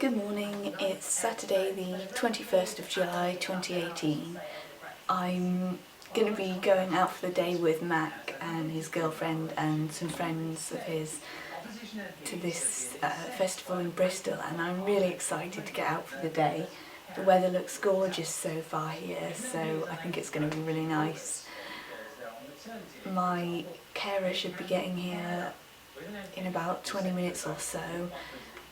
Good morning, it's Saturday the 21st of July 2018. I'm going to be going out for the day with Mac and his girlfriend and some friends of his to this festival in Bristol, and I'm really excited to get out for the day. The weather looks gorgeous so far here, so I think it's going to be really nice. My carer should be getting here in about 20 minutes or so,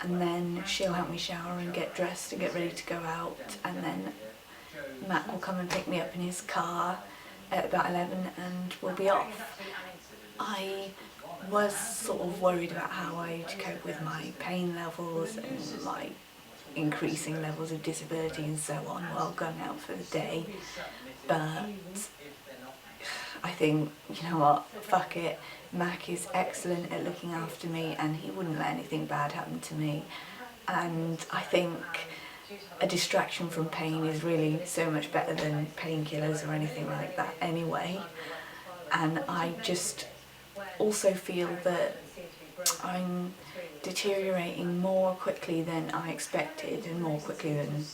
and then she'll help me shower and get dressed and get ready to go out, and then Matt will come and pick me up in his car at about 11 and we'll be off. I was sort of worried about how I'd cope with my pain levels and my increasing levels of disability and so on while going out for the day, but I think, you know what, fuck it. Mac is excellent at looking after me and he wouldn't let anything bad happen to me, and I think a distraction from pain is really so much better than painkillers or anything like that anyway. And I just also feel that I'm deteriorating more quickly than I expected, and more quickly than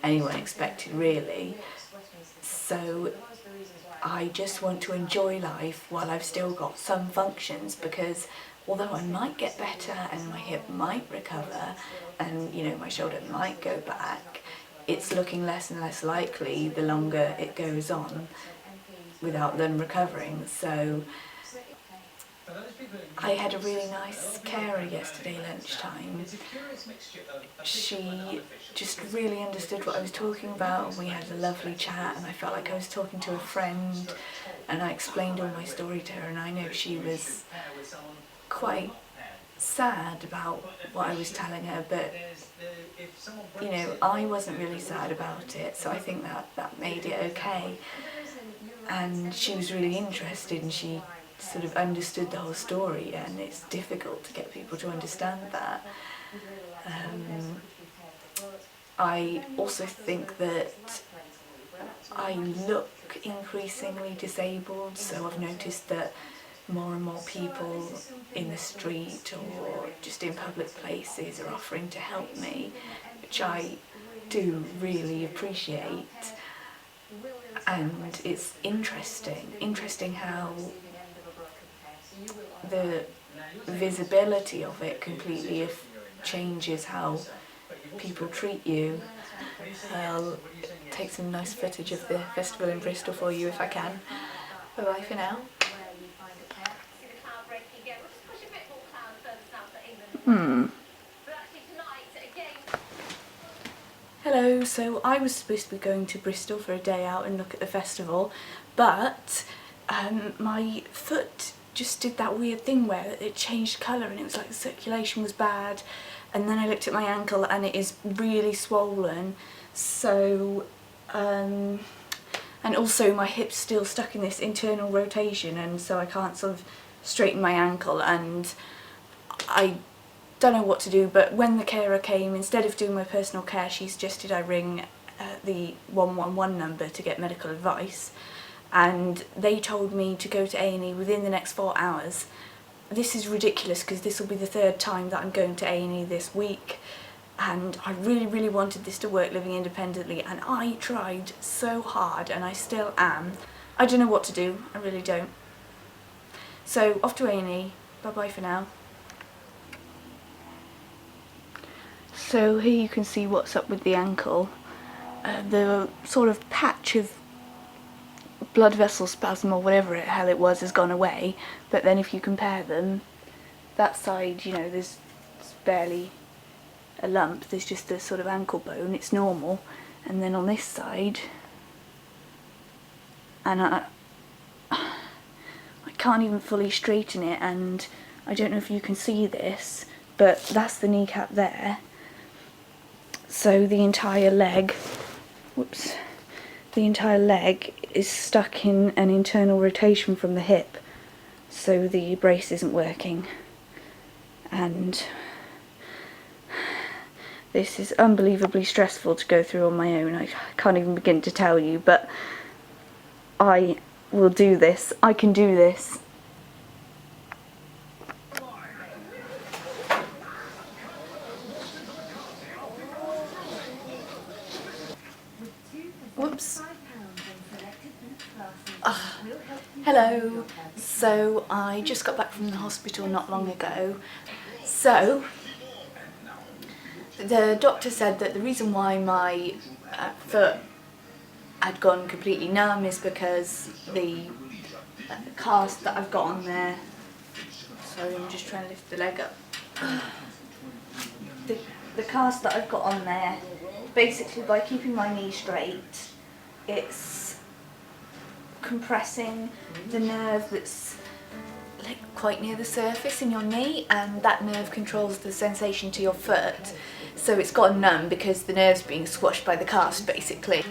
anyone expected really. So I just want to enjoy life while I've still got some functions, because although I might get better and my hip might recover and, you know, my shoulder might go back, it's looking less and less likely the longer it goes on without them recovering. So I had a really nice carer yesterday lunchtime. She just really understood what I was talking about, and we had a lovely chat, and I felt like I was talking to a friend, and I explained all my story to her, and I know she was quite sad about what I was telling her, but you know, I wasn't really sad about it, so I think that made it okay. And she was really interested, and she sort of understood the whole story, and it's difficult to get people to understand that. I also think that I look increasingly disabled, so I've noticed that more and more people in the street or just in public places are offering to help me, which I do really appreciate. And it's interesting how the visibility of it completely changes how people treat you. I'll take some nice footage of the festival in Bristol for you if I can. Bye bye for now. Hello, so I was supposed to be going to Bristol for a day out and look at the festival, but my foot just did that weird thing where it changed colour and it was like the circulation was bad, and then I looked at my ankle and it is really swollen, so and also my hip's still stuck in this internal rotation, and so I can't sort of straighten my ankle, and I don't know what to do. But when the carer came, instead of doing my personal care, she suggested I ring the 111 number to get medical advice, and they told me to go to A&E within the next 4 hours. This is ridiculous because this will be the 3rd time that I'm going to A&E this week, and I really wanted this to work living independently, and I tried so hard and I still am. I don't know what to do, I really don't. So off to A&E, bye bye for now. So here you can see what's up with the ankle. The sort of patch of blood vessel spasm or whatever the hell it was has gone away, but then if you compare them, that side, you know, there's barely a lump, there's just a sort of ankle bone, it's normal, and then on this side, and I can't even fully straighten it, and I don't know if you can see this, but that's the kneecap there. So the entire leg, the entire leg is stuck in an internal rotation from the hip, so the brace isn't working, and this is unbelievably stressful to go through on my own. I can't even begin to tell you, but I will do this. I can do this. Oops. Hello. So I just got back from the hospital not long ago. So the doctor said that the reason why my foot had gone completely numb is because the cast that I've got on there. Sorry, I'm just trying to lift the leg up. The cast that I've got on there, basically by keeping my knee straight, it's compressing the nerve that's like quite near the surface in your knee, and that nerve controls the sensation to your foot. So it's got numb because the nerve's being squashed by the cast basically.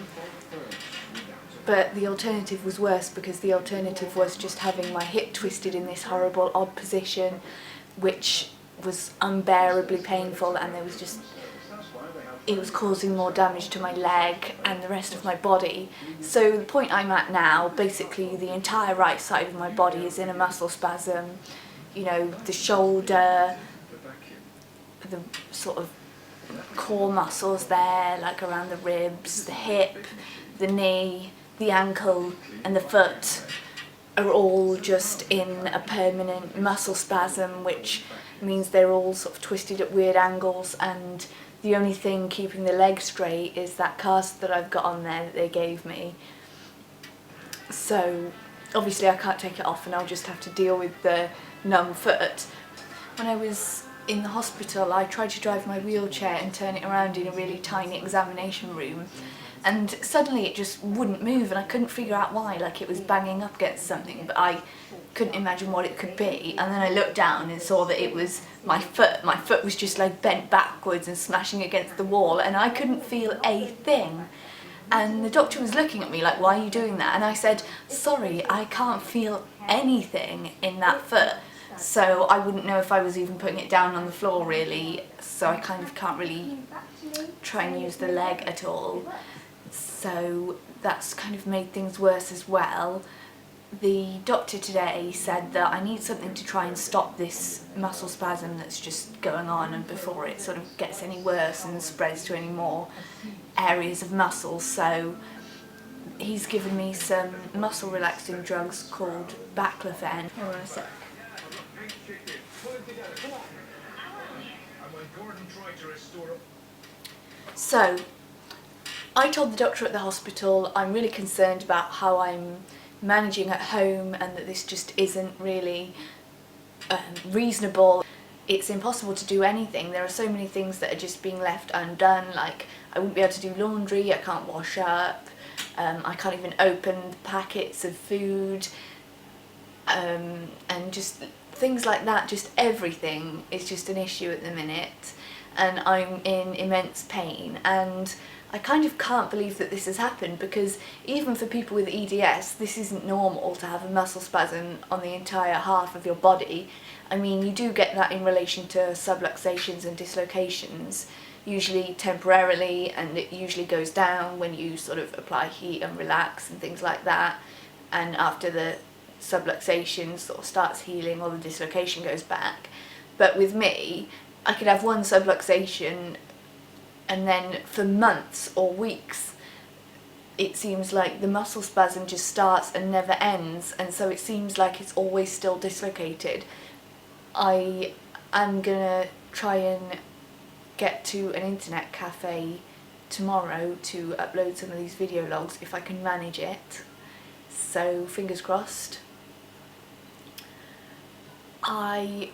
But the alternative was worse, because the alternative was just having my hip twisted in this horrible odd position, which was unbearably painful, and it was causing more damage to my leg and the rest of my body. So the point I'm at now, basically the entire right side of my body is in a muscle spasm. You know, the shoulder, the sort of core muscles there, like around the ribs, the hip, the knee, the ankle and the foot are all just in a permanent muscle spasm, which means they're all sort of twisted at weird angles, and the only thing keeping the leg straight is that cast that I've got on there that they gave me. So obviously I can't take it off, and I'll just have to deal with the numb foot. When I was in the hospital, I tried to drive my wheelchair and turn it around in a really tiny examination room, and suddenly it just wouldn't move, and I couldn't figure out why, like it was banging up against something, but I couldn't imagine what it could be. And then I looked down and saw that it was my foot. My foot was just like bent backwards and smashing against the wall, and I couldn't feel a thing. And the doctor was looking at me like, why are you doing that? And I said, sorry, I can't feel anything in that foot. So I wouldn't know if I was even putting it down on the floor really, so I kind of can't really try and use the leg at all. So that's kind of made things worse as well. The doctor today said that I need something to try and stop this muscle spasm that's just going on, and before it sort of gets any worse and spreads to any more areas of muscle. So he's given me some muscle relaxing drugs called baclofen. Hold on a sec. So I told the doctor at the hospital I'm really concerned about how I'm managing at home, and that this just isn't really reasonable. It's impossible to do anything. There are so many things that are just being left undone, like I wouldn't be able to do laundry, I can't wash up, I can't even open packets of food, and just things like that. Just everything is just an issue at the minute, and I'm in immense pain, and I kind of can't believe that this has happened, because even for people with EDS, this isn't normal to have a muscle spasm on the entire half of your body. I mean, you do get that in relation to subluxations and dislocations, usually temporarily, and it usually goes down when you sort of apply heat and relax and things like that, and after the subluxation sort of starts healing or the dislocation goes back. But with me, I could have one subluxation, and then for months or weeks it seems like the muscle spasm just starts and never ends, and so it seems like it's always still dislocated. I am gonna try and get to an internet cafe tomorrow to upload some of these video logs if I can manage it, so fingers crossed. I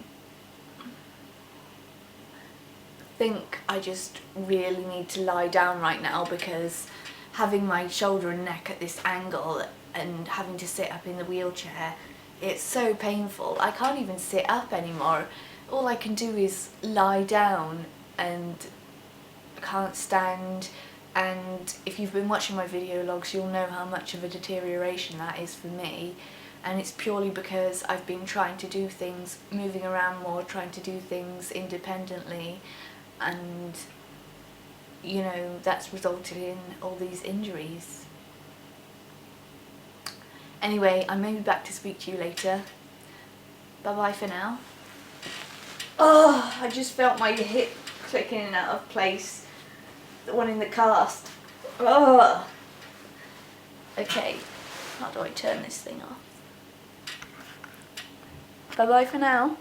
think I just really need to lie down right now, because having my shoulder and neck at this angle and having to sit up in the wheelchair, it's so painful. I can't even sit up anymore. All I can do is lie down, and can't stand. And if you've been watching my video logs, you'll know how much of a deterioration that is for me, and it's purely because I've been trying to do things, moving around more, trying to do things independently, and you know, that's resulted in all these injuries. Anyway, I may be back to speak to you later. Bye bye for now. Oh, I just felt my hip clicking in and out of place. The one in the cast. Oh. Okay, how do I turn this thing off? Bye bye for now.